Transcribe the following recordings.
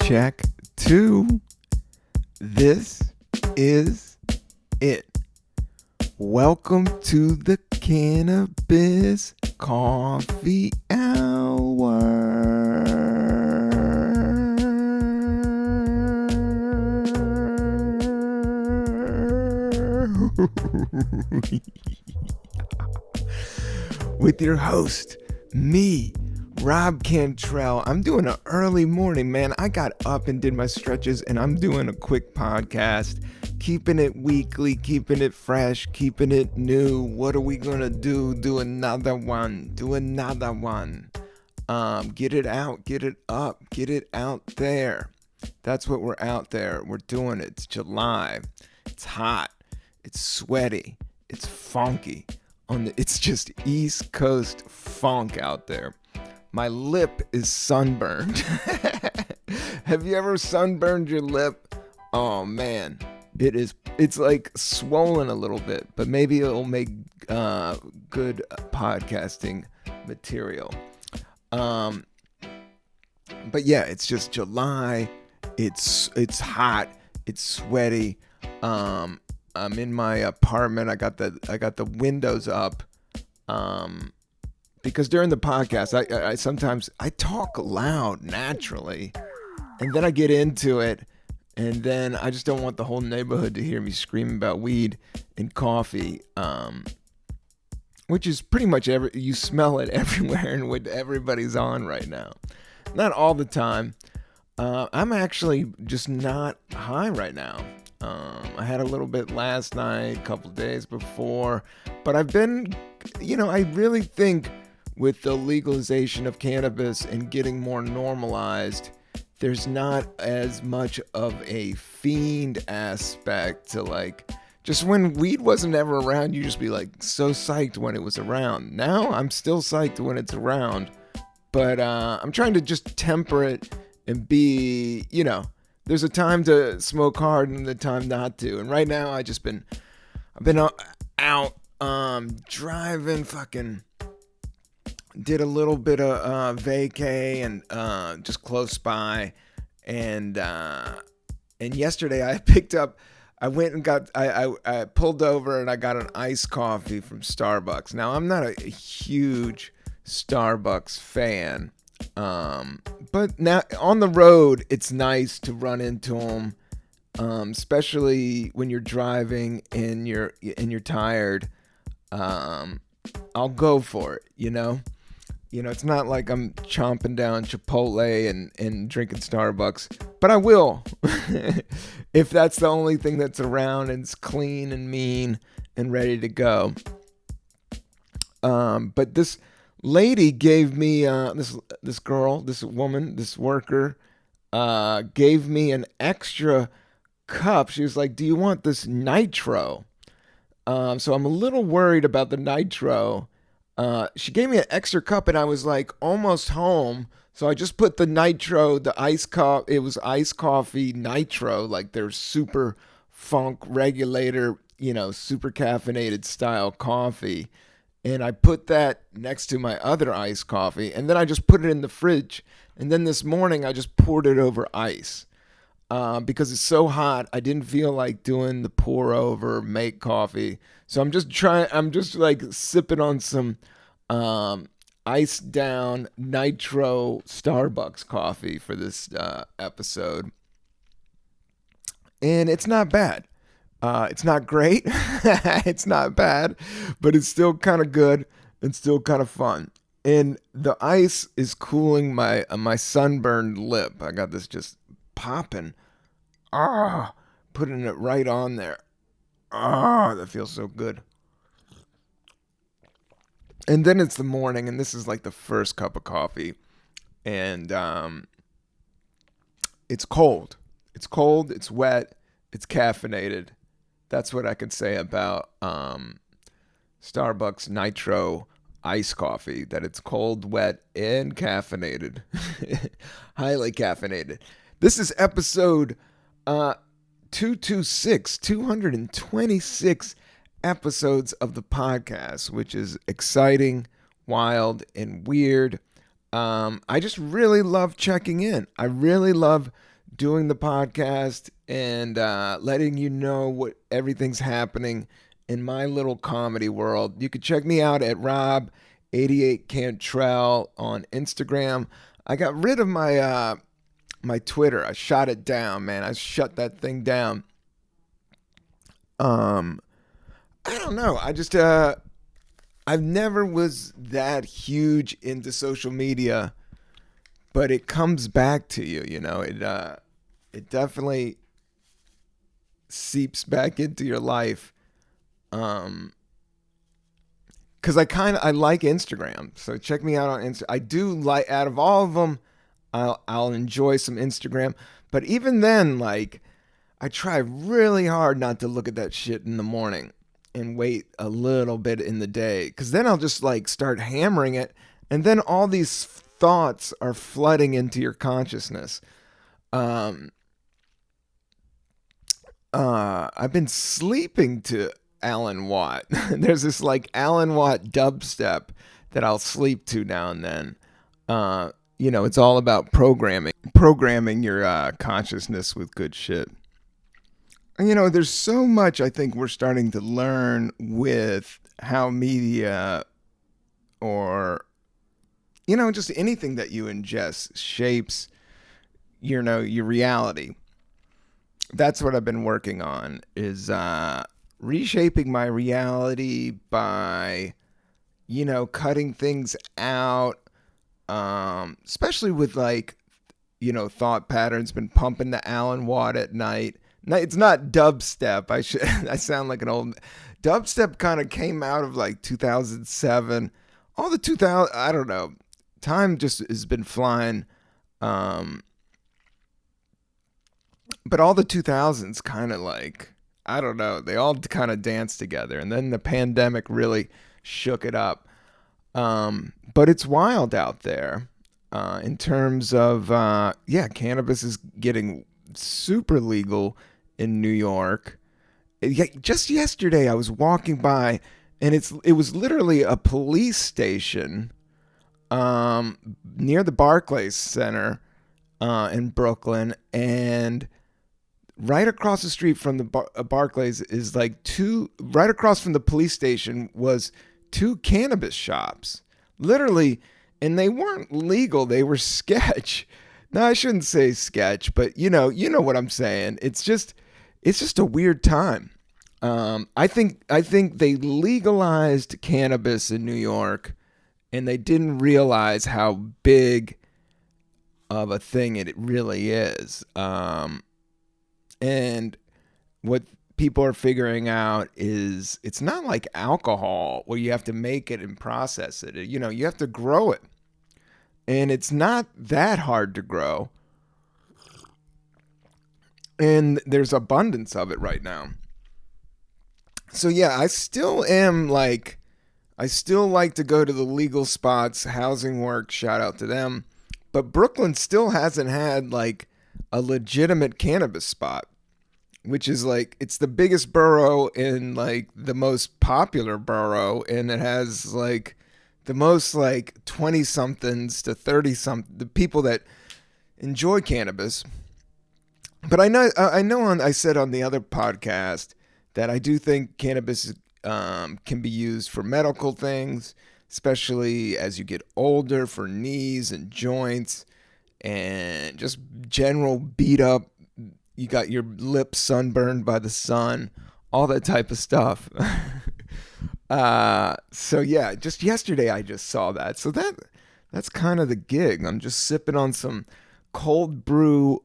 Check 2. This is it. Welcome to the Cannabis Coffee Hour. With your host, me, Rob Cantrell. I'm doing an early morning, man. I got up and did my stretches, and I'm doing a quick podcast, keeping it weekly, keeping it fresh, keeping it new. What are we gonna do? Do another one. Get it out, get it up, get it out there. That's what we're out there. We're doing it. It's July. It's hot. It's sweaty. It's funky. It's just East Coast funk out there. My lip is sunburned. Have you ever sunburned your lip? Oh man, it's like swollen a little bit, but maybe it'll make good podcasting material. But yeah, it's just July. It's hot. It's sweaty. I'm in my apartment. I got the windows up. Because during the podcast, I sometimes talk loud naturally, and then I get into it, and then I just don't want the whole neighborhood to hear me screaming about weed and coffee, which is pretty much you smell it everywhere and what everybody's on right now. Not all the time. I'm actually just not high right now. I had a little bit last night, a couple days before, but I've been, I really think with the legalization of cannabis and getting more normalized, there's not as much of a fiend aspect to just when weed wasn't ever around, you just be so psyched when it was around. Now I'm still psyched when it's around, but I'm trying to just temper it and be, there's a time to smoke hard and the time not to. And right now I've been out driving, fucking did a little bit of vacay and just close by, and yesterday I went and I pulled over and I got an iced coffee from Starbucks. Now I'm not a huge Starbucks fan, but now on the road it's nice to run into them, especially when you're driving and you're tired. I'll go for it, it's not like I'm chomping down Chipotle and drinking Starbucks, but I will if that's the only thing that's around and it's clean and mean and ready to go. But this lady gave me, this girl, this woman, this worker, gave me an extra cup. She was like, "Do you want this Nitro?" So I'm a little worried about the Nitro. She gave me an extra cup and I was almost home. So I just put the Nitro, the iced coffee. It was iced coffee Nitro, their super funk regulator, super caffeinated style coffee. And I put that next to my other iced coffee. And then I just put it in the fridge. And then this morning I just poured it over ice. Because it's so hot, I didn't feel like doing the pour over, make coffee. So I'm just sipping on some iced down Nitro Starbucks coffee for this episode. And it's not bad. It's not great. It's not bad, but it's still kind of good and still kind of fun. And the ice is cooling my sunburned lip. I got this just popping. Putting it right on there. That feels so good. And then it's the morning, and this is the first cup of coffee. And it's cold. It's cold, it's wet, it's caffeinated. That's what I can say about Starbucks Nitro iced coffee, that it's cold, wet, and caffeinated. Highly caffeinated. This is episode 226 episodes of the podcast, which is exciting, wild, and weird. I just really love checking in. I really love doing the podcast and letting you know what everything's happening in my little comedy world. You can check me out at Rob88Cantrell on Instagram. I got rid of my Twitter. I shot it down, man. I shut that thing down. Um, I don't know. I've never was that huge into social media, but it comes back to you, you know. It definitely seeps back into your life. Um, because I like Instagram, so check me out on Insta. I do like out of all of them, I'll enjoy some Instagram, but even then, like I try really hard not to look at that shit in the morning and wait a little bit in the day, because then I'll just like start hammering it, and then all these thoughts are flooding into your consciousness. Um, I've been sleeping to Alan Watt. There's this like Alan Watt dubstep that I'll sleep to now and then. It's all about programming your consciousness with good shit. And, there's so much I think we're starting to learn with how media or, just anything that you ingest shapes, your reality. That's what I've been working on is reshaping my reality by, cutting things out, especially with like, thought patterns, been pumping the Alan Watt at night. No, it's not dubstep. I sound like an old dubstep. Kind of came out of like 2007. All the 2000, I don't know. Time just has been flying. But all the 2000s kind of like, I don't know, they all kind of danced together. And then the pandemic really shook it up. But it's wild out there in terms of, cannabis is getting super legal in New York. Just yesterday, I was walking by, and it was literally a police station near the Barclays Center in Brooklyn, and right across the street from the Barclays is like right across from the police station was two cannabis shops, literally, and they weren't legal. They were sketch. No, I shouldn't say sketch, but you know what I'm saying. It's just a weird time. I think they legalized cannabis in New York, and they didn't realize how big of a thing it really is. And what people are figuring out is it's not like alcohol where you have to make it and process it. You have to grow it. And it's not that hard to grow. And there's abundance of it right now. So yeah, I still like to go to the legal spots. Housing Works, shout out to them. But Brooklyn still hasn't had like a legitimate cannabis spot, which is like, it's the biggest borough and like the most popular borough, and it has like the most like 20 somethings to 30 something, the people that enjoy cannabis. But I said on the other podcast that I do think cannabis can be used for medical things, especially as you get older, for knees and joints and just general beat up. You got your lips sunburned by the sun, all that type of stuff. So yeah, just yesterday I just saw that. So that's kind of the gig. I'm just sipping on some cold brew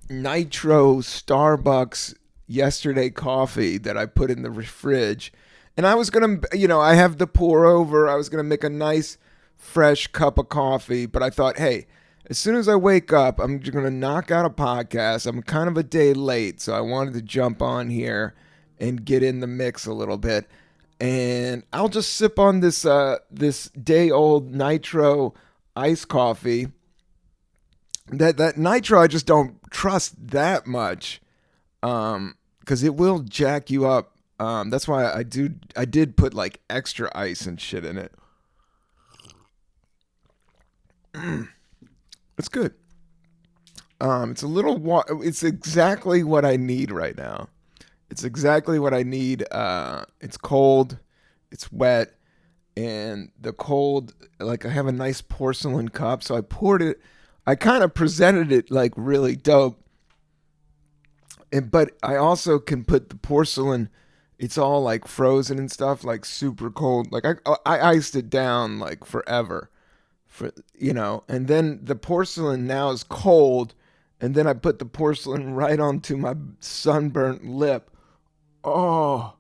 Nitro Starbucks yesterday coffee that I put in the fridge. And I was going to, I have the pour over. I was going to make a nice fresh cup of coffee, but I thought, hey, as soon as I wake up, I'm just going to knock out a podcast. I'm kind of a day late, so I wanted to jump on here and get in the mix a little bit. And I'll just sip on this day old Nitro iced coffee. That Nitro I just don't trust that much, because it will jack you up. That's why I did put like extra ice and shit in it. It's good. It's a little. It's exactly what I need right now. It's exactly what I need. It's cold. It's wet. And the cold, like I have a nice porcelain cup, so I poured it. I kind of presented it like really dope, but I also can put the porcelain. It's all like frozen and stuff, like super cold. Like I iced it down like forever, and then the porcelain now is cold, and then I put the porcelain right onto my sunburnt lip. Oh,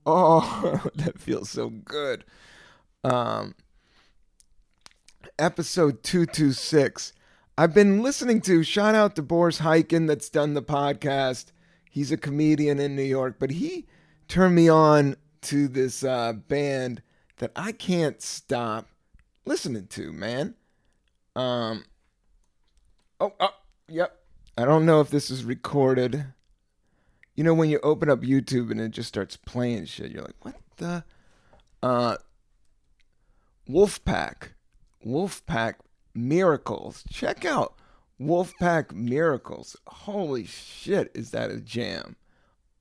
oh, that feels so good. Um, Episode 226. I've been listening to, shout out to Boris Hyken that's done the podcast. He's a comedian in New York, but he turned me on to this band that I can't stop listening to, man. Um, yep. I don't know if this is recorded. You know, when you open up YouTube and it just starts playing shit, you're like, what the? Uh, Wolfpack. Wolfpack Miracles. Check out Wolfpack Miracles. Holy shit, is that a jam?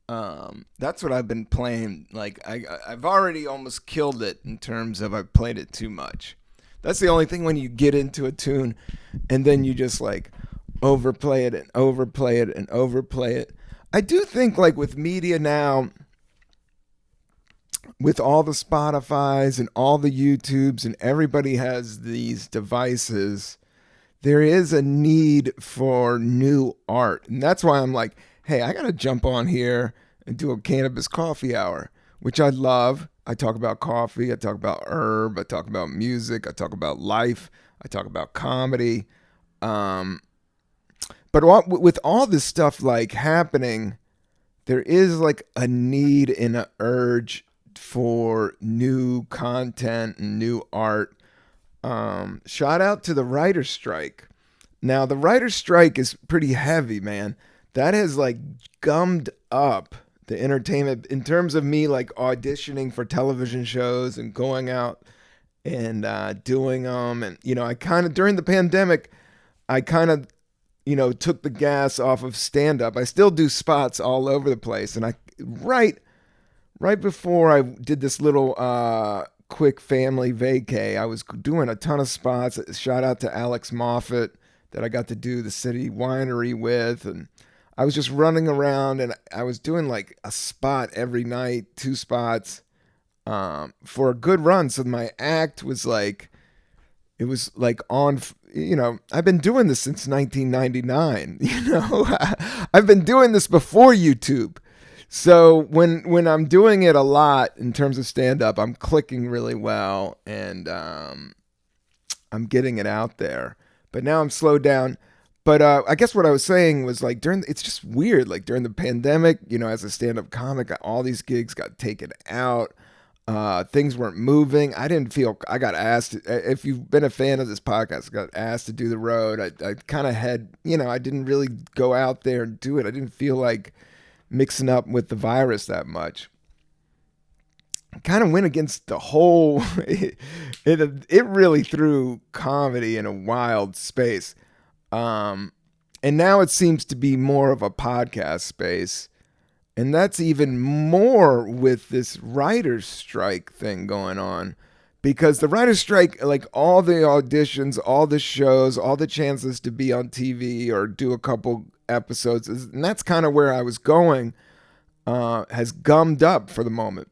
That's what I've been playing. Like I've already almost killed it in terms of I've played it too much. That's the only thing when you get into a tune and then you just like overplay it and overplay it and overplay it. I do think like with media now, with all the Spotifys and all the YouTubes and everybody has these devices, there is a need for new art. And that's why I'm like, hey, I got to jump on here and do a cannabis coffee hour, which I love. I talk about coffee, I talk about herb, I talk about music, I talk about life, I talk about comedy. But with all this stuff like happening, there is like a need and an urge for new content and new art. Shout out to the writer's strike. Now, the writer's strike is pretty heavy, man. That has like gummed up the entertainment in terms of me like auditioning for television shows and going out and doing them. And, I kind of, during the pandemic, I kind of, took the gas off of stand up. I still do spots all over the place. And right before I did this little quick family vacay, I was doing a ton of spots. Shout out to Alex Moffat that I got to do the city winery with. And I was just running around and I was doing like a spot every night, 2 spots for a good run. So my act was like, it was like on, I've been doing this since 1999. I've been doing this before YouTube. So when I'm doing it a lot in terms of stand-up, I'm clicking really well and I'm getting it out there. But now I'm slowed down. But I guess what I was saying was like it's just weird. Like during the pandemic, as a stand-up comic, all these gigs got taken out. Things weren't moving. I got asked, if you've been a fan of this podcast, I got asked to do the road. I kind of had, I didn't really go out there and do it. I didn't feel like mixing up with the virus that much. Kind of went against the whole, it really threw comedy in a wild space. And now it seems to be more of a podcast space. And that's even more with this writer's strike thing going on. Because the writer's strike, like all the auditions, all the shows, all the chances to be on TV or do a couple episodes, and that's kind of where I was going, has gummed up for the moment.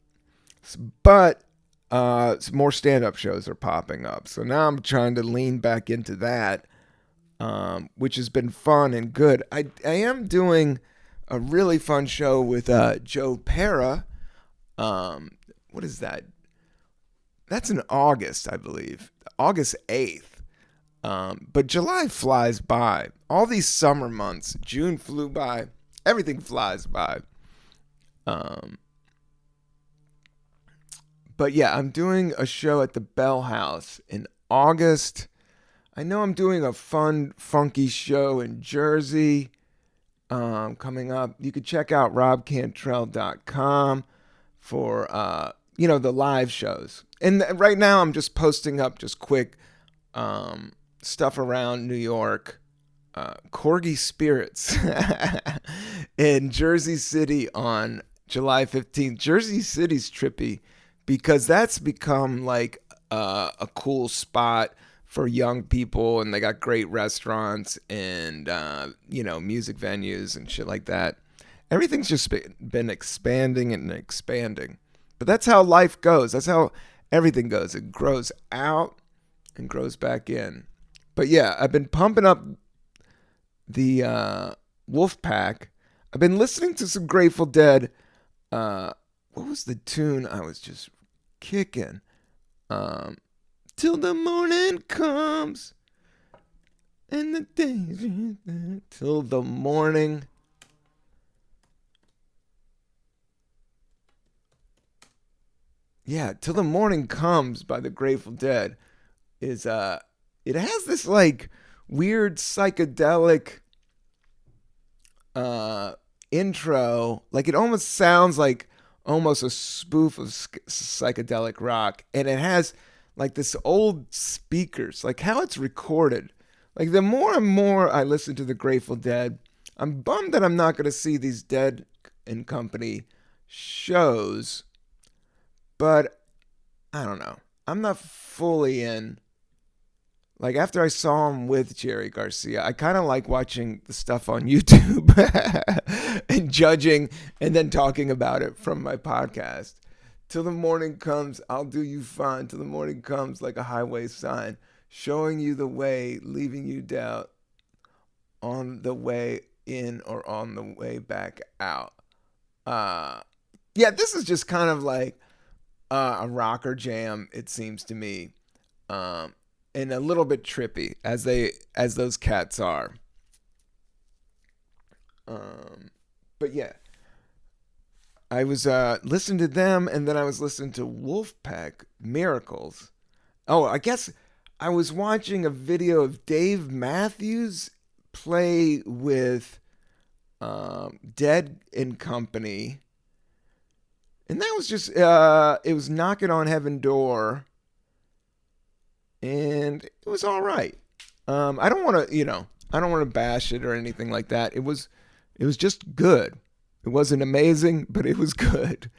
But some more stand-up shows are popping up. So now I'm trying to lean back into that, which has been fun and good. I am doing a really fun show with Joe Pera. What is that? That's in August, I believe. August 8th. But July flies by. All these summer months. June flew by. Everything flies by. But yeah, I'm doing a show at the Bell House in August. I know I'm doing a fun, funky show in Jersey coming up. You could check out robcantrell.com for, the live shows. And right now I'm just posting up just quick stuff around New York. Corgi Spirits in Jersey City on July 15th. Jersey City's trippy because that's become like a cool spot for young people, and they got great restaurants and music venues and shit like that. Everything's just been expanding and expanding. But that's how life goes. That's how everything goes. It grows out and grows back in. But yeah, I've been pumping up the Wolf Pack. I've been listening to some Grateful Dead. What was the tune I was just kicking? Till the morning comes and the day till the morning. Yeah, Till the Morning Comes by the Grateful Dead is it has this like weird psychedelic uh intro. Like it almost sounds like almost a spoof of psychedelic rock, and it has like this old speakers, like how it's recorded. Like the more and more I listen to the Grateful Dead, I'm bummed that I'm not going to see these Dead and Company shows, but I don't know. I'm not fully in. Like after I saw him with Jerry Garcia, I kind of like watching the stuff on YouTube and judging and then talking about it from my podcast. Till the morning comes, I'll do you fine. Till the morning comes like a highway sign, showing you the way, leaving you doubt on the way in or on the way back out. Uh, yeah, this is just kind of like a rocker jam, it seems to me. Um, and a little bit trippy as those cats are. Um, but yeah, I was listening to them, and then I was listening to Wolfpack Miracles. Oh, I guess I was watching a video of Dave Matthews play with Dead and Company, and that was just it was Knocking on Heaven Door, and it was all right. I don't want to, I don't want to bash it or anything like that. It was just good. It wasn't amazing, but it was good.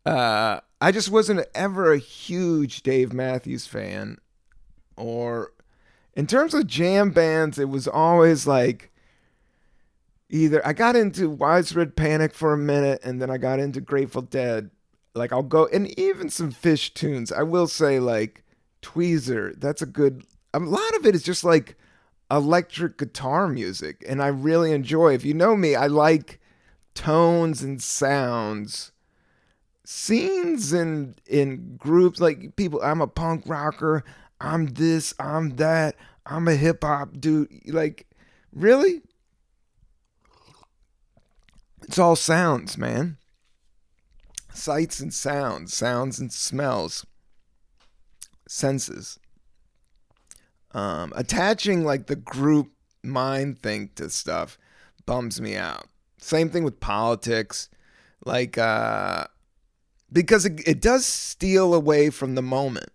I just wasn't ever a huge Dave Matthews fan. Or in terms of jam bands, it was always like either I got into Widespread Panic for a minute, and then I got into Grateful Dead. Like I'll go, and even some Fish tunes. I will say like Tweezer. That's a good. A lot of it is just like electric guitar music, and I really enjoy. If you know me, I like tones and sounds, scenes in groups, like people. I'm a punk rocker. I'm this. I'm that. I'm a hip hop dude. Like, really? It's all sounds, man. Sights and sounds and smells, senses. Attaching like the group mind thing to stuff bums me out. Same thing with politics, like because it does steal away from the moment.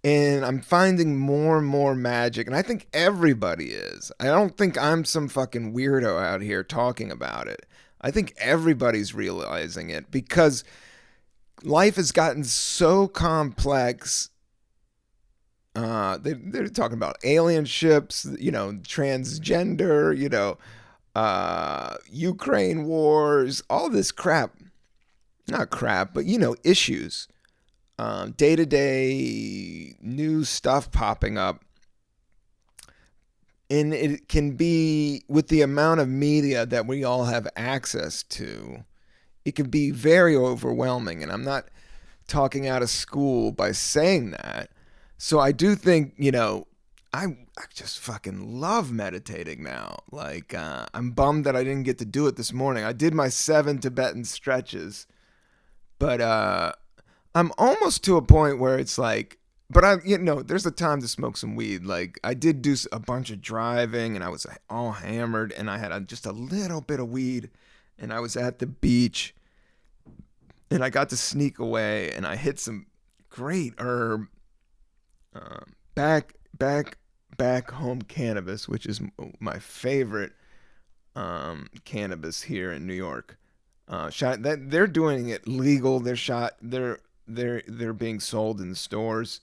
And I'm finding more and more magic, and I think everybody is. I don't think I'm some fucking weirdo out here talking about it. I think everybody's realizing it because life has gotten so complex. They're talking about alien ships, transgender, Ukraine wars, all this crap. Not crap, but issues. Day to day new stuff popping up. And it can be, with the amount of media that we all have access to, it can be very overwhelming. And I'm not talking out of school by saying that. So I do think, I just fucking love meditating now. Like, I'm bummed that I didn't get to do it this morning. I did my 7 Tibetan stretches, but I'm almost to a point where it's like, but there's a time to smoke some weed. Like, I did do a bunch of driving, and I was all hammered, and I had just a little bit of weed, and I was at the beach, and I got to sneak away, and I hit some great herb. Back Back Home Cannabis, which is my favorite cannabis here in New York. Shot that they're doing it legal. They're being sold in stores.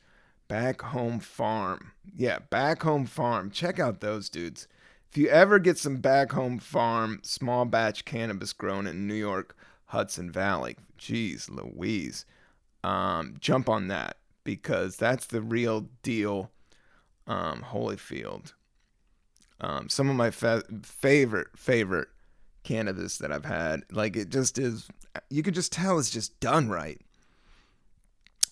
Back Home Farm. Yeah, Back Home Farm. Check out those dudes. If you ever get some Back Home Farm small batch cannabis grown in New York, Hudson Valley, geez Louise, jump on that because that's the real deal. Holyfield. Some of my favorite cannabis that I've had. Like it just is, you could just tell it's just done right.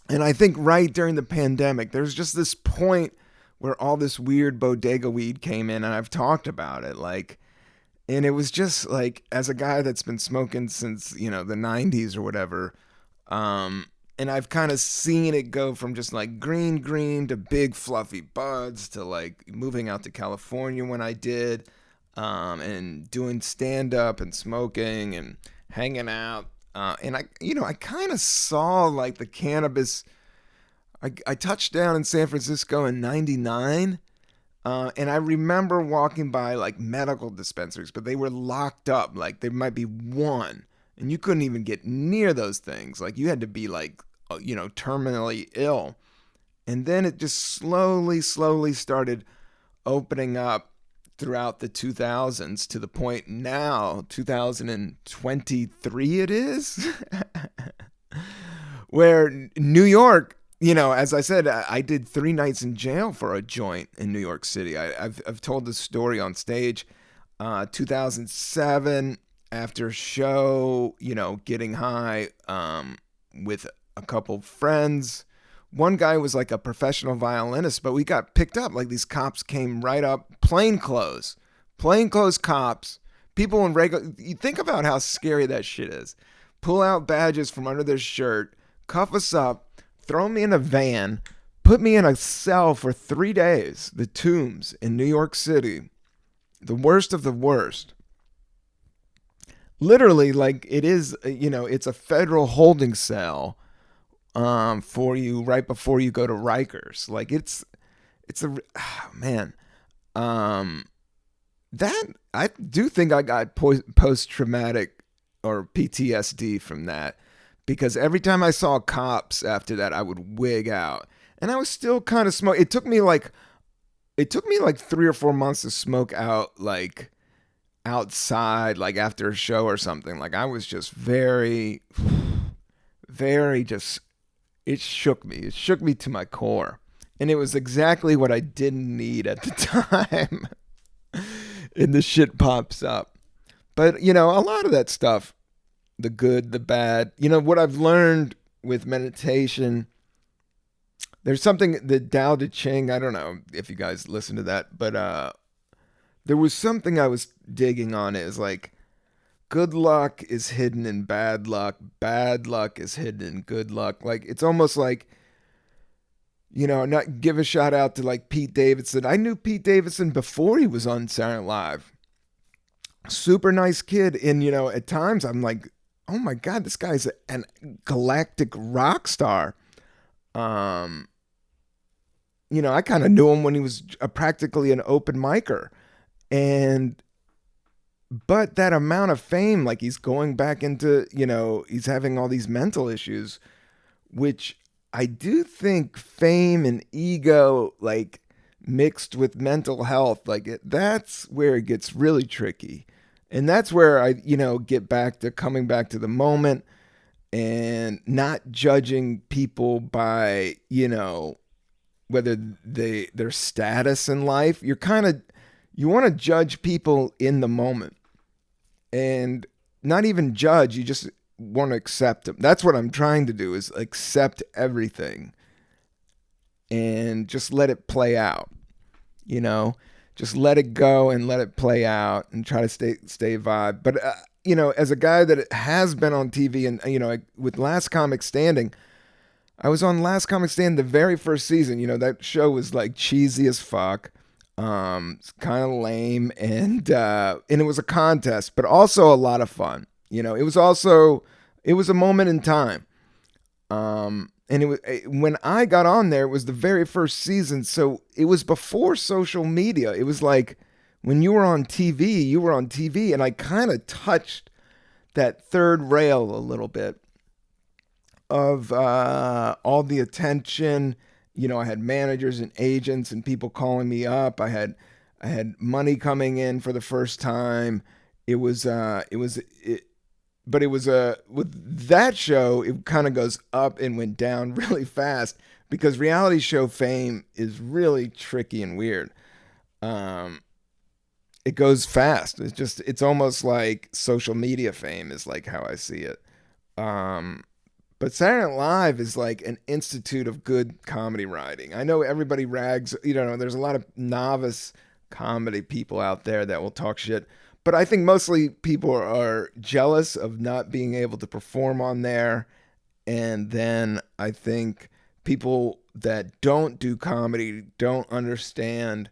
And I think right during the pandemic, there's just this point where all this weird bodega weed came in, and I've talked about it. Like, and it was just like, as a guy that's been smoking since the '90s or whatever, and I've kind of seen it go from just like green to big fluffy buds to like moving out to California when I did, and doing stand up and smoking and hanging out. And I kind of saw like the cannabis. I touched down in San Francisco in '99, and I remember walking by like medical dispensaries, but they were locked up. Like there might be one, and you couldn't even get near those things. Like you had to be like, terminally ill. And then it just slowly started opening up throughout the 2000s to the point now, 2023 it is, where New York, as I said, I did 3 nights in jail for a joint in New York City. I've told this story on stage. 2007, after a show, getting high with a couple friends. One guy was like a professional violinist, but we got picked up. Like these cops came right up, plainclothes cops, people in regular. You think about how scary that shit is. Pull out badges from under their shirt, cuff us up, throw me in a van, put me in a cell for 3 days. The Tombs in New York City, the worst of the worst. Literally, like it is, it's a federal holding cell for you right before you go to Rikers. Like it's man, that I do think I got post traumatic or PTSD from that, because every time I saw cops after that, I would wig out, and I was still kind of smoke. It took me like 3 or 4 months to smoke out, like outside, like after a show or something. Like I was just very just. It shook me. It shook me to my core. And it was exactly what I didn't need at the time. And the shit pops up. But, a lot of that stuff, the good, the bad, what I've learned with meditation, there's something, the Tao Te Ching, I don't know if you guys listen to that, but there was something I was digging on. It was like, good luck is hidden in bad luck. Bad luck is hidden in good luck. Like, it's almost like, not give a shout out to like Pete Davidson. I knew Pete Davidson before he was on Saturday Night Live. Super nice kid. And, at times I'm like, oh my God, this guy's an galactic rock star. I kind of knew him when he was practically an open micer. But that amount of fame, like he's going back into, he's having all these mental issues, which I do think fame and ego, like mixed with mental health, that's where it gets really tricky. And that's where I, get back to coming back to the moment and not judging people by, whether their status in life. You want to judge people in the moment. And not even judge, you just want to accept them. That's what I'm trying to do, is accept everything and just let it play out. Just let it go and let it play out and try to stay vibe. But as a guy that has been on TV and with Last Comic Standing, I was on Last Comic Standing the very first season. That show was like cheesy as fuck. It's kind of lame, and it was a contest, but also a lot of fun. It was a moment in time. And when I got on there, it was the very first season, so it was before social media. It was like when you were on TV, and I kind of touched that third rail a little bit of all the attention. I had managers and agents and people calling me up. I had money coming in for the first time. But it was with that show, it kind of goes up and went down really fast because reality show fame is really tricky and weird. Um, it goes fast. It's almost like social media fame is like how I see it. Um, but Saturday Night Live is like an institute of good comedy writing. I know everybody rags, there's a lot of novice comedy people out there that will talk shit. But I think mostly people are jealous of not being able to perform on there. And then I think people that don't do comedy don't understand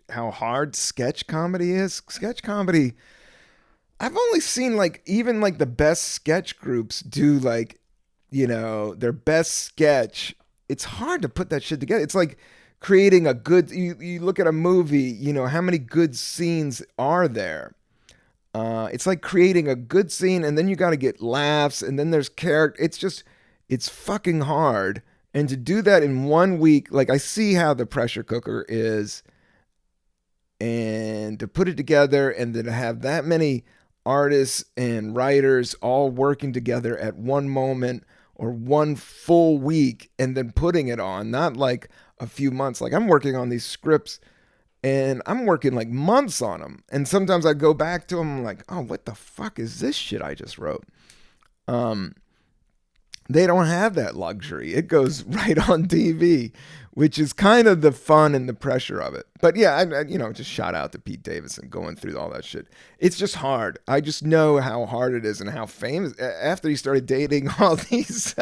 how hard sketch comedy is. Sketch comedy, I've only seen like even like the best sketch groups do like, their best sketch. It's hard to put that shit together. It's like creating a good, you look at a movie, how many good scenes are there? It's like creating a good scene and then you got to get laughs and then there's character. It's fucking hard. And to do that in 1 week, like I see how the pressure cooker is, and to put it together and then to have that many artists and writers all working together at one moment or one full week and then putting it on, not like a few months. Like I'm working on these scripts and I'm working like months on them. And sometimes I go back to them like, oh, what the fuck is this shit I just wrote? They don't have that luxury. It goes right on TV, which is kind of the fun and the pressure of it. But yeah, just shout out to Pete Davidson going through all that shit. It's just hard. I just know how hard it is and how famous. After he started dating all these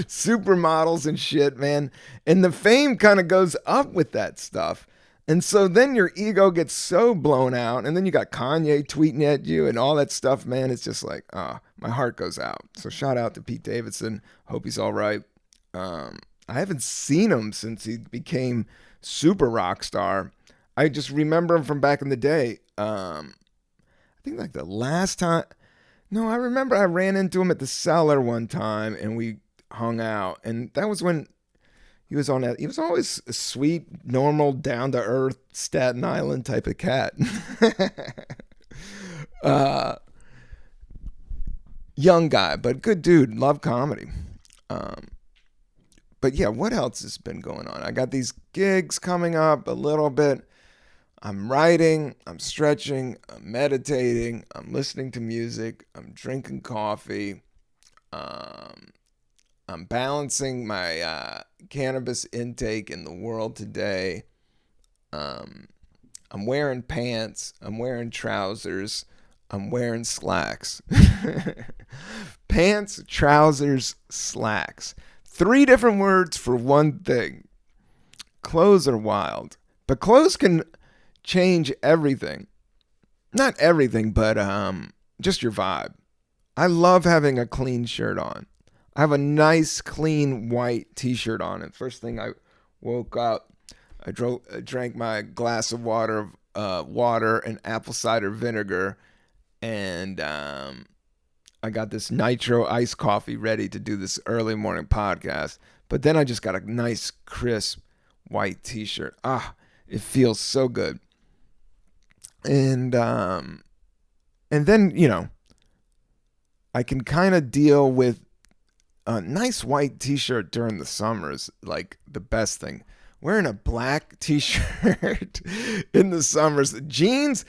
supermodels and shit, man, and the fame kind of goes up with that stuff. And so then your ego gets so blown out, and then you got Kanye tweeting at you and all that stuff, man. It's just like, my heart goes out. So shout out to Pete Davidson. Hope he's all right. I haven't seen him since he became super rock star. I just remember him from back in the day. I think like the last time. No, I remember I ran into him at the Cellar one time, and we hung out, and that was when. He was on that. He was always a sweet, normal, down to earth Staten Island type of cat. Young guy, but good dude. Love comedy. But yeah, what else has been going on? I got these gigs coming up a little bit. I'm writing. I'm stretching. I'm meditating. I'm listening to music. I'm drinking coffee. I'm balancing my cannabis intake in the world today. I'm wearing pants. I'm wearing trousers. I'm wearing slacks. Pants, trousers, slacks. 3 different words for one thing. Clothes are wild. But clothes can change everything. Not everything, but just your vibe. I love having a clean shirt on. I have a nice, clean, white t-shirt on. And first thing I woke up, I drank my glass of water and apple cider vinegar. And I got this Nitro iced coffee ready to do this early morning podcast. But then I just got a nice, crisp, white t-shirt. It feels so good. And then, I can kind of deal with a nice white t-shirt during the summer is like the best thing. Wearing a black t-shirt in the summers. Jeans,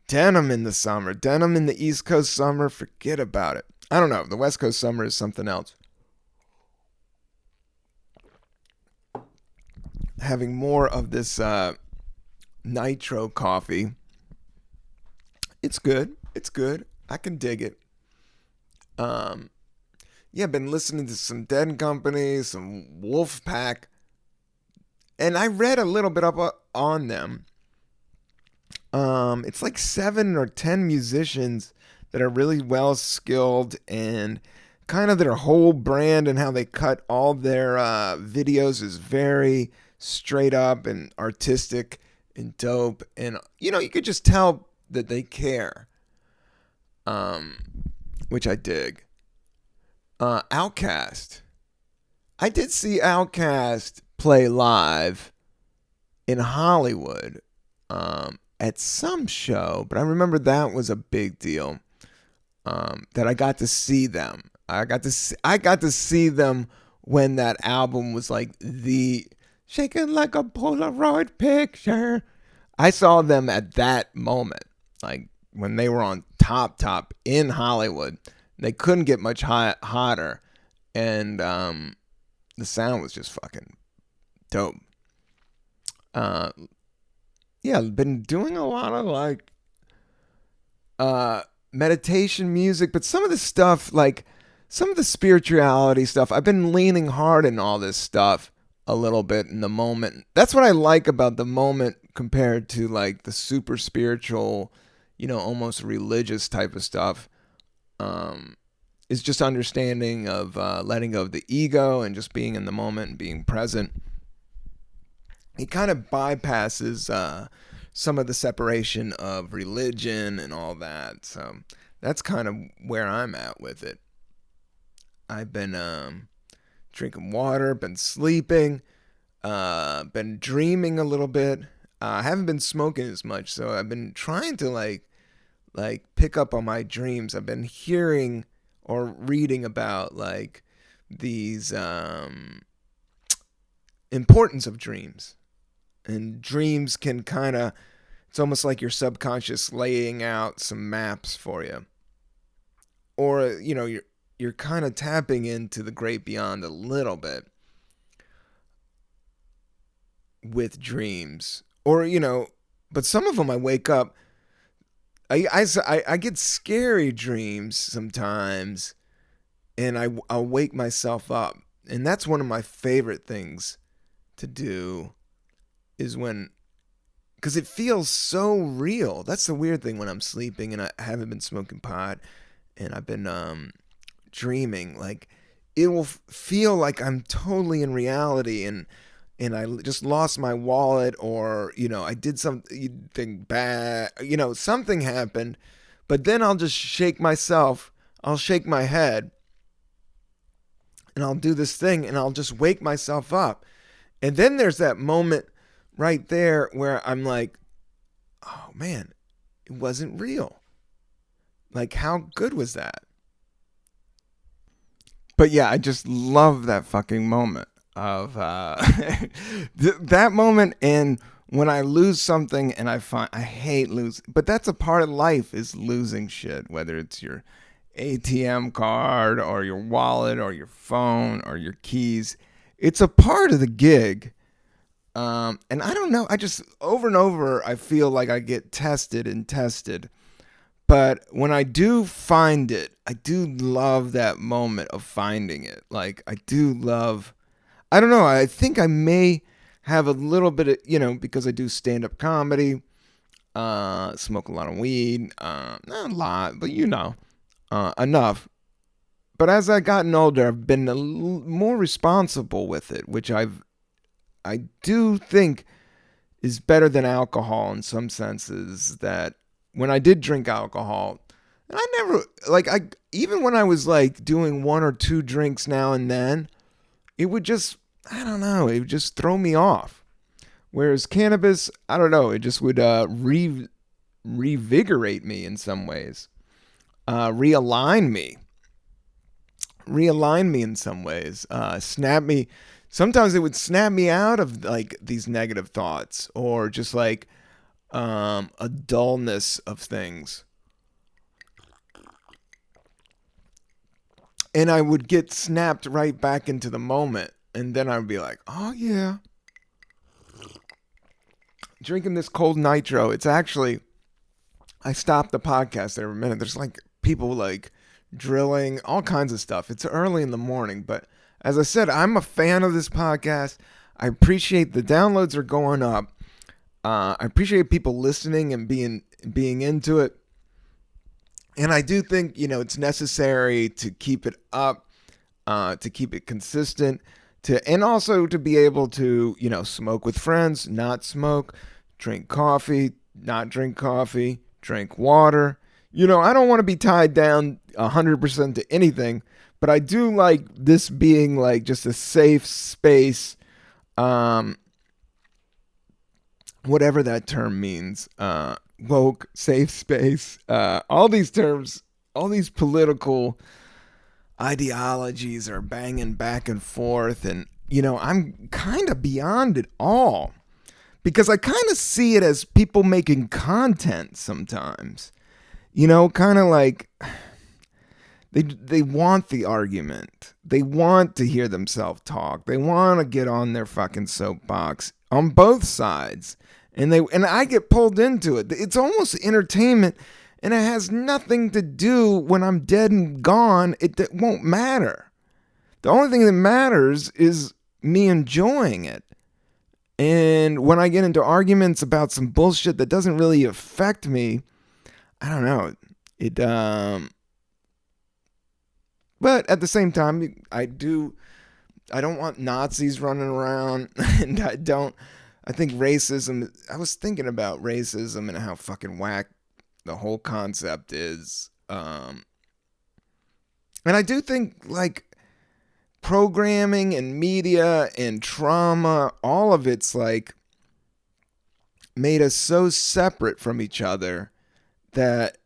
denim in the summer. Denim in the East Coast summer, forget about it. I don't know. The West Coast summer is something else. Having more of this Nitro coffee. It's good. It's good. I can dig it. Yeah, I've been listening to some Dead Company, some Wolfpack, and I read a little bit up on them. It's like 7 or 10 musicians that are really well skilled and kind of their whole brand and how they cut all their videos is very straight up and artistic and dope. And, you could just tell that they care, which I dig. Outkast. I did see Outkast play live in Hollywood at some show, but I remember that was a big deal. That I got to see them. I got to see them when that album was like the shaking like a Polaroid picture. I saw them at that moment, like when they were on top in Hollywood. They couldn't get much hotter, and the sound was just fucking dope. Yeah, I've been doing a lot of like meditation music, but some of the stuff, like some of the spirituality stuff, I've been leaning hard in all this stuff a little bit in the moment. That's what I like about the moment compared to like the super spiritual, almost religious type of stuff. Is just understanding of letting go of the ego and just being in the moment and being present. It kind of bypasses some of the separation of religion and all that. So that's kind of where I'm at with it. I've been drinking water, been sleeping, been dreaming a little bit. I haven't been smoking as much, so I've been trying to like pick up on my dreams. I've been hearing or reading about like these importance of dreams. And dreams can kind of, it's almost like your subconscious laying out some maps for you. Or, you're kind of tapping into the great beyond a little bit with dreams. Or, but some of them I wake up, I get scary dreams sometimes, and I'll wake myself up. And that's one of my favorite things to do is because it feels so real. That's the weird thing when I'm sleeping and I haven't been smoking pot and I've been dreaming. Like, it will feel like I'm totally in reality and I just lost my wallet, or, I did something bad, something happened, but then I'll just shake myself. I'll shake my head and I'll do this thing and I'll just wake myself up. And then there's that moment right there where I'm like, oh man, it wasn't real. Like, how good was that? But yeah, I just love that fucking moment of that moment. And when I lose something and I hate losing, but that's a part of life, is losing shit, whether it's your ATM card or your wallet or your phone or your keys. It's a part of the gig. And I don't know, I just over and over, I feel like I get tested. But when I do find it, I do love that moment of finding it. Like, I do love, I don't know, I think I may have a little bit of, because I do stand-up comedy, smoke a lot of weed, not a lot, but enough. But as I've gotten older, I've been more responsible with it, which I do think is better than alcohol in some senses. That when I did drink alcohol, and I never, even when I was like doing one or two drinks now and then, it would just, I don't know, it would just throw me off. Whereas cannabis, I don't know, it just would revigorate me in some ways, realign me in some ways, snap me. Sometimes it would snap me out of like these negative thoughts, or just like a dullness of things. And I would get snapped right back into the moment. And then I would be like, oh yeah. Drinking this cold Nitro. It's actually, I stopped the podcast there a minute. There's like people like drilling, all kinds of stuff. It's early in the morning, but as I said, I'm a fan of this podcast. I appreciate the downloads are going up. I appreciate people listening and being into it. And I do think, it's necessary to keep it up, to keep it consistent, and also to be able to, smoke with friends, not smoke, drink coffee, not drink coffee, drink water. I don't want to be tied down 100% to anything, but I do like this being like just a safe space, whatever that term means, woke, safe space, all these terms, all these political ideologies are banging back and forth. And, I'm kind of beyond it all because I kind of see it as people making content sometimes, kind of like they want the argument. They want to hear themselves talk. They want to get on their fucking soapbox on both sides. And I get pulled into it. It's almost entertainment, and it has nothing to do when I'm dead and gone. It won't matter. The only thing that matters is me enjoying it. And when I get into arguments about some bullshit that doesn't really affect me, I don't know. But at the same time, I don't want Nazis running around, and I think racism, I was thinking about racism and how fucking whack the whole concept is. And I do think like programming and media and trauma, all of it's like made us so separate from each other that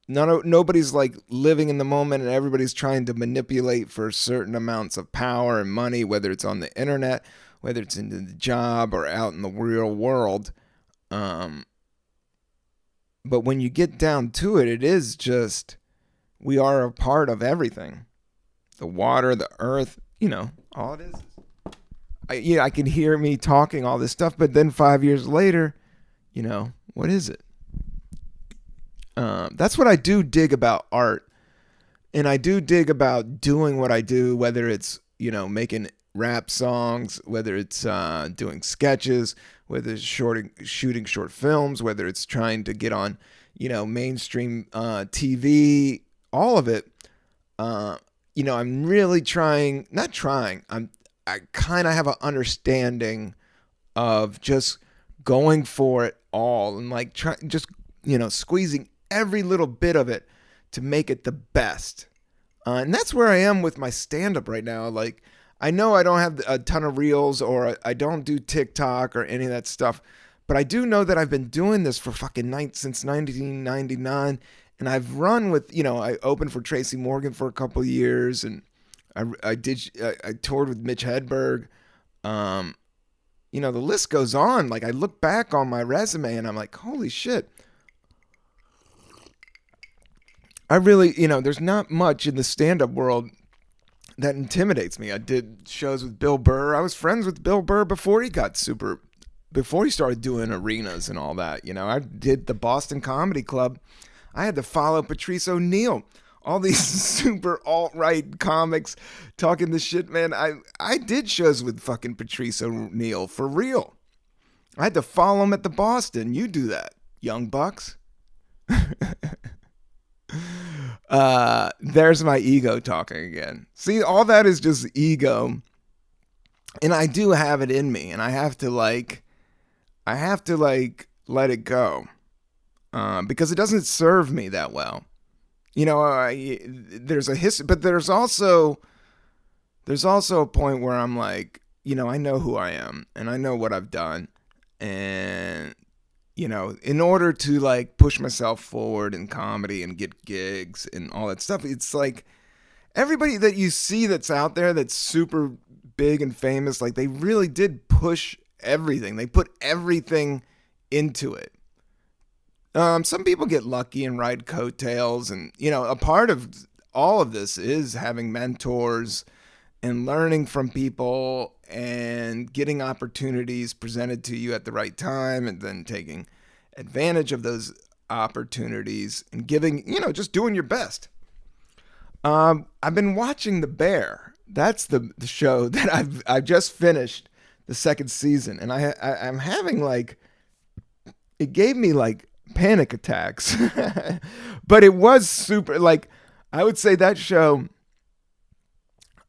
nobody's like living in the moment, and everybody's trying to manipulate for certain amounts of power and money, whether it's on the internet, whether it's in the job or out in the real world. But when you get down to it, it is just, we are a part of everything. The water, the earth, all it is. I can hear me talking all this stuff, but then 5 years later, what is it? That's what I do dig about art. And I do dig about doing what I do, whether it's, making rap songs, whether it's doing sketches, whether it's shooting short films, whether it's trying to get on, mainstream TV, all of it. I'm really I kind of have an understanding of just going for it all and like squeezing every little bit of it to make it the best. And that's where I am with my stand-up right now. Like, I know I don't have a ton of reels, or I don't do TikTok or any of that stuff, but I do know that I've been doing this for since 1999, and I've run with, I opened for Tracy Morgan for a couple of years, and I toured with Mitch Hedberg. The list goes on. Like, I look back on my resume and I'm like, holy shit. I really, there's not much in the stand-up world that intimidates me. I did shows with Bill Burr. I was friends with Bill Burr before he started doing arenas and all that. I did the Boston Comedy Club. I had to follow Patrice O'Neal. All these super alt-right comics talking this shit, man. I did shows with fucking Patrice O'Neal, for real. I had to follow him at the Boston. You do that, young bucks. There's my ego talking again. See, all that is just ego. And I do have it in me, and I have to let it go. Because it doesn't serve me that well. There's a history, but there's also a point where I'm like, I know who I am, and I know what I've done, and in order to like push myself forward in comedy and get gigs and all that stuff, it's like everybody that you see that's out there that's super big and famous, like they really did push everything. They put everything into it. Some people get lucky and ride coattails, and a part of all of this is having mentors and learning from people and getting opportunities presented to you at the right time, and then taking advantage of those opportunities and giving, just doing your best. I've been watching The Bear. That's the show that I've just finished the second season, and I'm having like, it gave me like panic attacks. But it was super, like, I would say that show,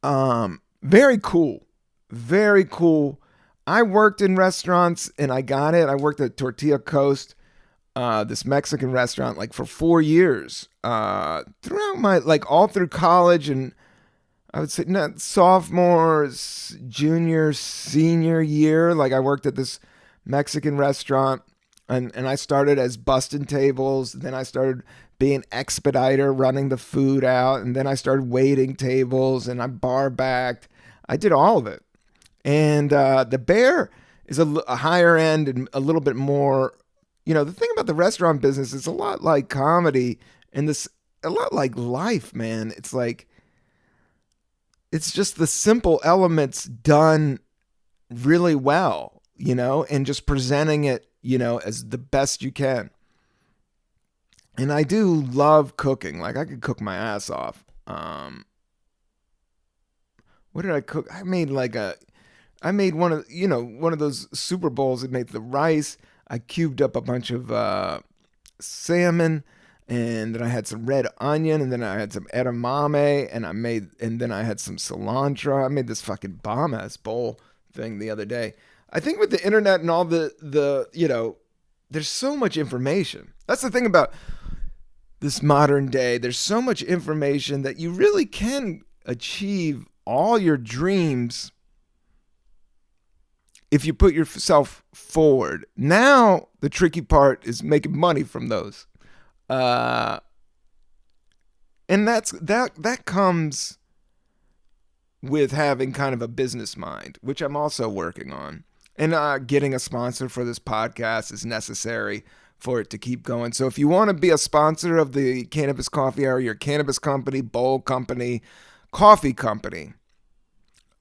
very cool. Very cool. I worked in restaurants and I got it. I worked at Tortilla Coast, this Mexican restaurant, like for 4 years, throughout my, like all through college, and I would say not sophomore, junior, senior year. Like I worked at this Mexican restaurant, and I started as busting tables. Then I started being expediter, running the food out, and then I started waiting tables, and I bar backed. I did all of it. And the Bear is a higher end and a little bit more. You know, the thing about the restaurant business is a lot like comedy, and this a lot like life, man. It's like it's just the simple elements done really well, you know, and just presenting it, you know, as the best you can. And I do love cooking. Like I could cook my ass off. What did I cook? I made one of, you know, one of those Super Bowls that made the rice. I cubed up a bunch of salmon, and then I had some red onion, and then I had some edamame, and then I had some cilantro. I made this fucking bomb ass bowl thing the other day. I think with the internet and all the you know, there's so much information. That's the thing about this modern day. There's so much information that you really can achieve all your dreams if you put yourself forward. Now, the tricky part is making money from those. And that comes with having kind of a business mind, which I'm also working on. And getting a sponsor for this podcast is necessary for it to keep going. So if you want to be a sponsor of the Cannabis Coffee Hour, your cannabis company, bowl company, coffee company,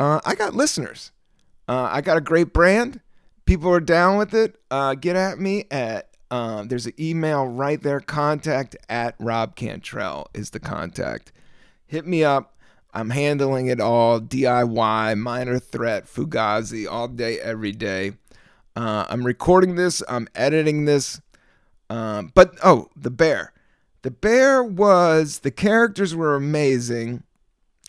I got listeners. I got a great brand. People are down with it. Get at me at, there's an email right there. Contact at Rob Cantrell is the contact. Hit me up. I'm handling it all. DIY, minor threat, Fugazi, all day, every day. I'm recording this. I'm editing this. The Bear. The Bear the characters were amazing.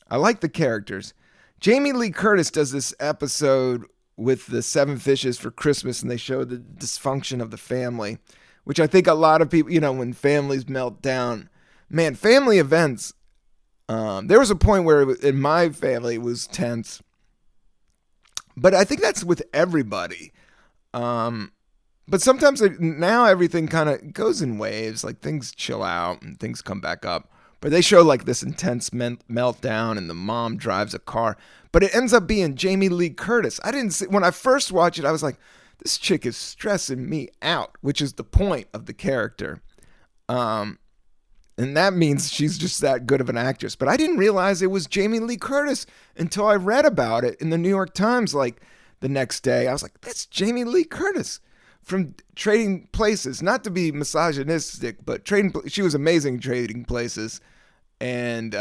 I like the characters. Jamie Lee Curtis does this episode with the 7 fishes for Christmas, and they show the dysfunction of the family, which I think a lot of people, you know, when families melt down, man, family events, there was a point where in my family it was tense, but I think that's with everybody. But sometimes now everything kind of goes in waves, like things chill out and things come back up. But they show like this intense meltdown, and the mom drives a car. But it ends up being Jamie Lee Curtis. When I first watched it, I was like, this chick is stressing me out, which is the point of the character. And that means she's just that good of an actress. But I didn't realize it was Jamie Lee Curtis until I read about it in the New York Times like the next day. I was like, that's Jamie Lee Curtis from Trading Places. Not to be misogynistic, but she was amazing in Trading Places. And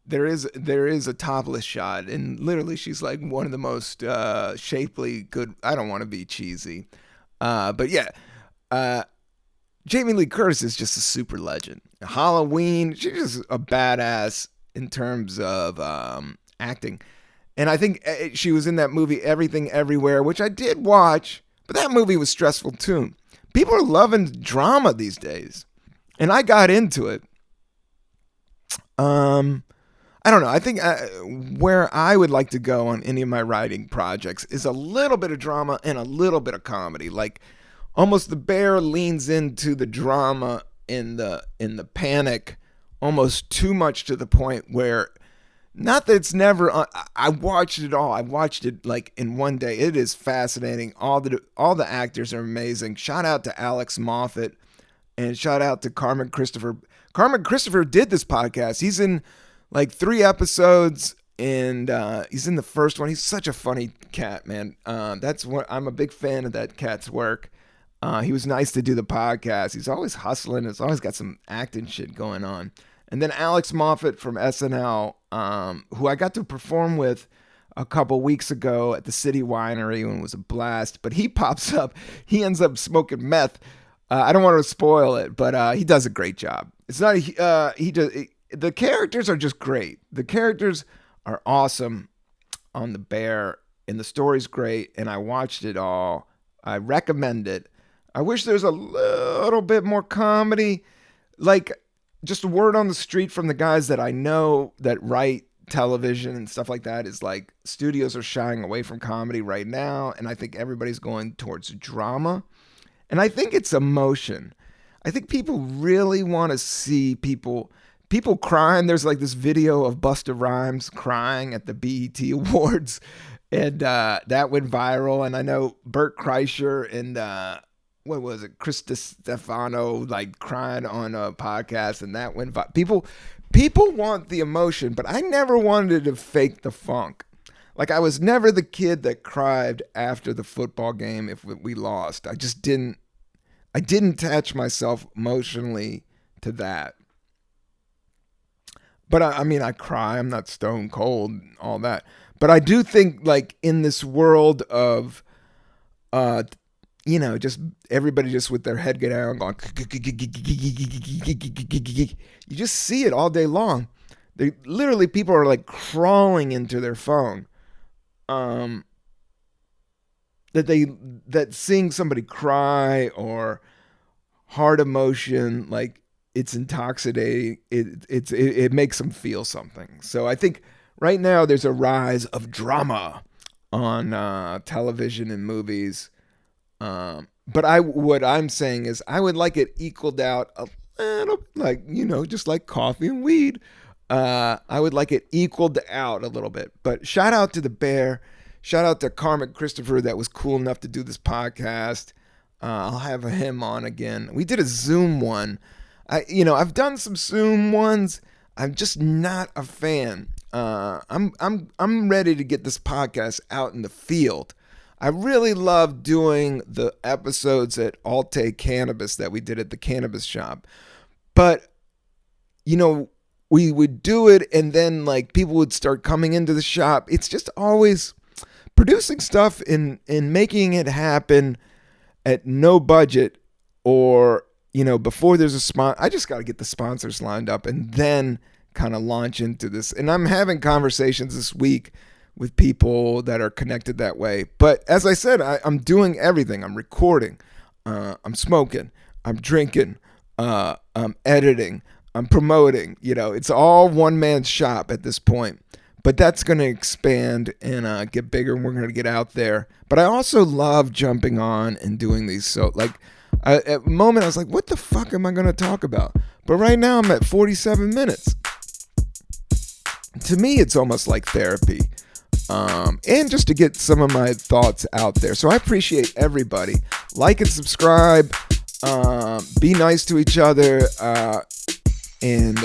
there is a topless shot, and literally she's like one of the most shapely, good. I don't want to be cheesy, but yeah, Jamie Lee Curtis is just a super legend. Halloween, she's just a badass in terms of acting, and I think she was in that movie Everything Everywhere, which I did watch, but that movie was stressful too. People are loving drama these days, and I got into it. I don't know. I think where I would like to go on any of my writing projects is a little bit of drama and a little bit of comedy. Like almost the Bear leans into the drama in the panic almost too much, to the point where, not that it's never, I watched it all. I watched it like in one day. It is fascinating. All the actors are amazing. Shout out to Alex Moffat and shout out to Carmen Christopher. Carmen Christopher did this podcast. He's in like 3 episodes, and he's in the first one. He's such a funny cat, man. That's what I'm a big fan of that cat's work. He was nice to do the podcast. He's always hustling. He's always got some acting shit going on. And then Alex Moffat from SNL, who I got to perform with a couple weeks ago at the City Winery, and it was a blast. But he pops up. He ends up smoking meth I don't want to spoil it, but he does a great job. It's not the characters are just great. The characters are awesome on The Bear, and the story's great, and I watched it all. I recommend it. I wish there's a little bit more comedy. Like, just a word on the street from the guys that I know that write television and stuff like that is like studios are shying away from comedy right now, and I think everybody's going towards drama. And I think it's emotion. I think people really want to see people crying. There's like this video of Busta Rhymes crying at the BET Awards, and that went viral. And I know Bert Kreischer and what was it, Chris Stefano, like crying on a podcast, and that went viral. People want the emotion, but I never wanted to fake the funk. Like, I was never the kid that cried after the football game if we lost. I didn't attach myself emotionally to that. But I mean, I cry. I'm not stone cold and all that. But I do think, like, in this world of, just everybody just with their head down going, you just see it all day long. Literally, people are like crawling into their phone. That seeing somebody cry or hard emotion, like, it's intoxicating. It makes them feel something. So I think right now there's a rise of drama on television and movies. But what I'm saying is I would like it equaled out a little, like, just like coffee and weed. I would like it equaled out a little bit. But shout out to The Bear. Shout out to Carmen Christopher that was cool enough to do this podcast. I'll have him on again. We did a Zoom one. I've done some Zoom ones. I'm just not a fan. I'm ready to get this podcast out in the field. I really love doing the episodes at Alte Cannabis that we did at the Cannabis shop. But, we would do it and then, like, people would start coming into the shop. It's just always producing stuff and making it happen at no budget, or, before there's a sponsor. I just got to get the sponsors lined up and then kind of launch into this. And I'm having conversations this week with people that are connected that way. But as I said, I'm doing everything. I'm recording. I'm smoking. I'm drinking. I'm editing. I'm promoting. It's all one man's shop at this point. But that's going to expand and get bigger, and we're going to get out there. But I also love jumping on and doing these. So, like, at the moment, I was like, what the fuck am I going to talk about? But right now, I'm at 47 minutes. To me, it's almost like therapy. And just to get some of my thoughts out there. So I appreciate everybody. Like and subscribe. Be nice to each other. And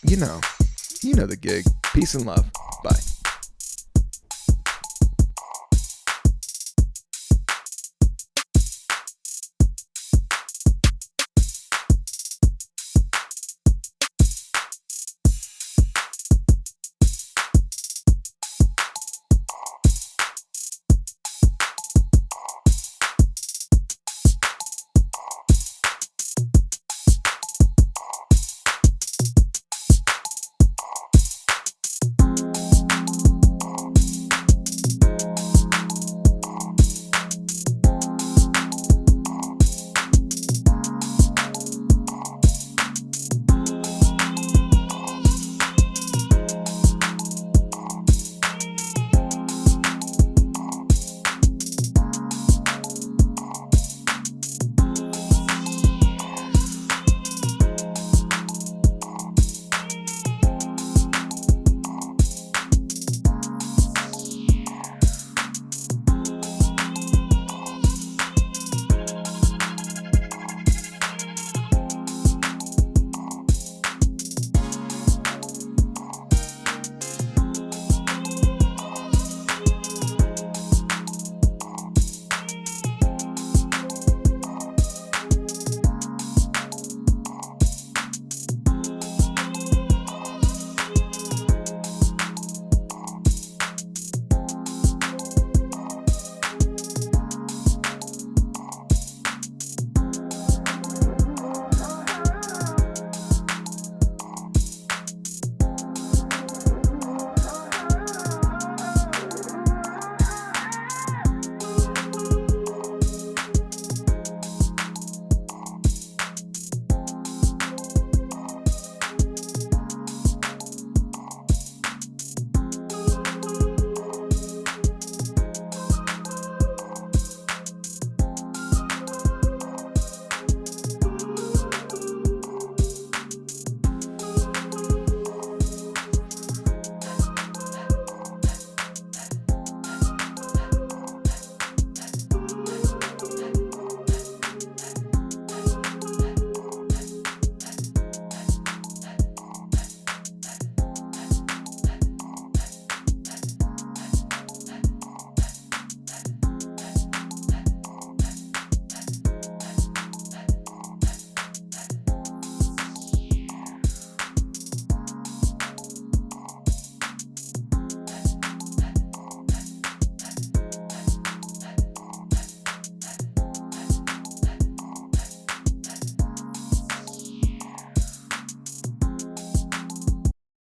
you know the gig. Peace and love. Bye.